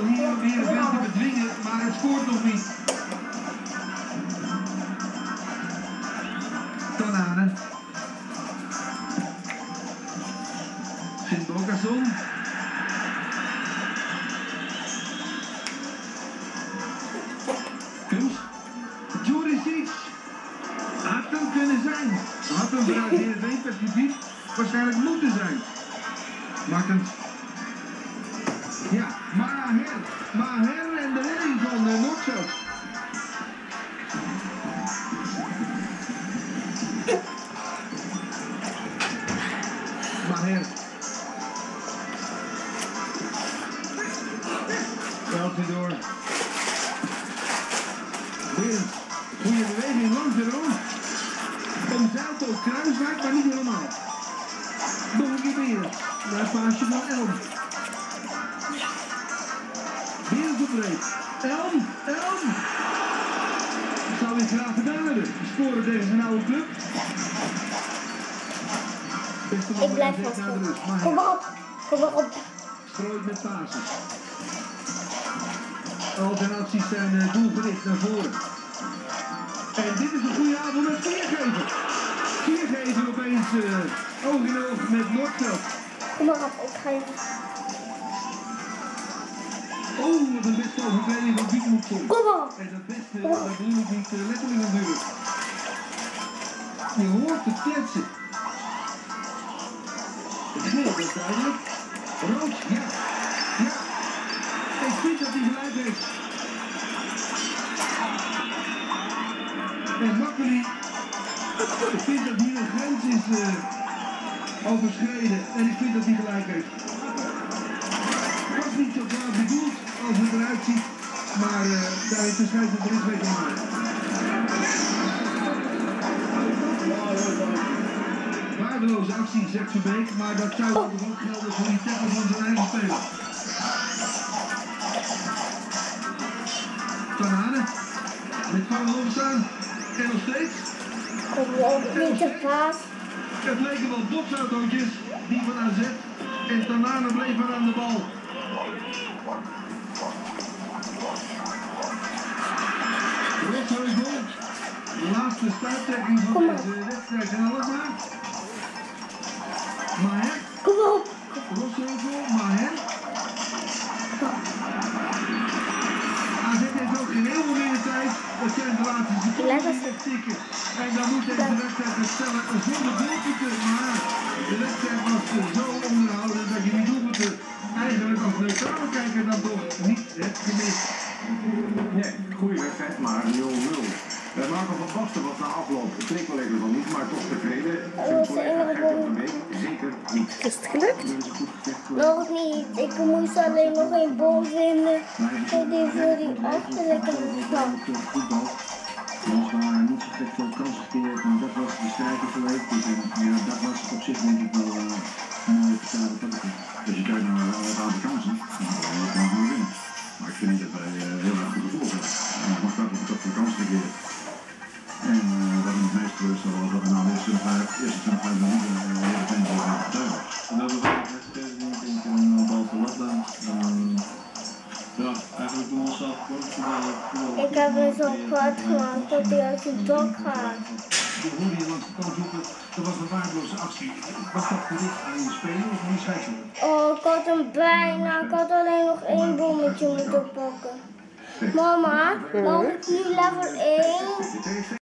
hier weer een te bedwingen, maar het scoort nog niet. Tanane. Sint-Bogason. Kunst. Juricic. Had hem kunnen zijn. Had hem vanuit Heerenveen-perspectief waarschijnlijk moeten zijn. Martens. Ja, Maher en de redding van Noordveld. Maher. Veld weer door. Weer goede beweging langs de rond. Omzeilt ook Kruiswijk, maar niet helemaal. Nog een keer weer. Daar paasje van Elm. Weer zo breed. Elm! Dat zou hij graag gedaan hebben. Scoren tegen zijn oude club. Ik blijf vast. Kom maar op. Strooit met pasen. Al zijn acties zijn doelgericht naar voren. En dit is een goede avond met Viergever. Viergever opeens oog in oog met Noordveld. Kom maar op, ik ga even. Oh, wat een beste overtreding van Wiekmoekson. Kom maar op. En dat beste, dat bedoel ik niet letterlijk natuurlijk. Je hoort het kletsen. Het geel is duidelijk. Rood, ja. Ik vind dat hij gelijk heeft. En Makkeli, ik vind dat hier een grens is overschreden. En ik vind dat hij gelijk heeft. Het was niet zo kwaad bedoeld als het eruit ziet. Maar daar heeft de scheidsrechter niks mee te maken. Waardeloze actie, zegt Verbeek, maar dat zou ook gelden voor die tackle van zijn eigen speler. Tanane, met Van Loonstaan, en nog steeds. Kom op, niet te paas. Het leken wel botsautootjes, die van AZ, en Tanane bleef maar aan de bal. Rossheuvel, de laatste stuiptrekking van deze wedstrijd in Alkmaar. Maher. Kom op. Rossheuvel, Maher. AZ heeft ook geen heel veel meer tijd. Dat zijn de laatste seconden die tikken. En dan moet deze wedstrijd herstellen zonder doelpunten. Maar de wedstrijd was zo onderhouden dat je die doelpunten eigenlijk als neutrale kijker dan toch niet hebt gemist. Nee, goede wedstrijd, maar 0-0. Marco van Basten was na afloop prikkelleger van niet, maar toch tevreden. Zijn collega Gert van Beek zeker niet. Is het gelukt? Nog niet. Ik moest alleen nog een bal vinden. En die voor die achterlijke slag. Ons waren niet zo gek veel kansen gecreëerd, maar dat was de strijd geweest. Dus ja, dat was op zich denk ik wel een mooie vertaalde punten. Als je kijkt naar het aantal kansen, dan kan je gewoon winnen. Maar ik vind niet dat wij heel erg goed gevoel hebben. Maar staat op de kansen gecreëerd. En wat me het meest gerust was dat we nou de eerste 25 minuten heel de tempo gaan vertuigen. En dat we van de wedstrijd denk ik een bal te lat laat. Ja, eigenlijk doen we ons zelf kort. Ik heb hem zo kwart gemaakt dat hij uit de dak gaat. Hoe hoorde je langs de kant zoeken? Dat was een waardeloze actie. Was dat gericht aan je speler of aan je scheidsrechter? Oh, ik had hem bijna. Ik had alleen nog één bommetje moeten pakken. Mama, mag ik nu level 1?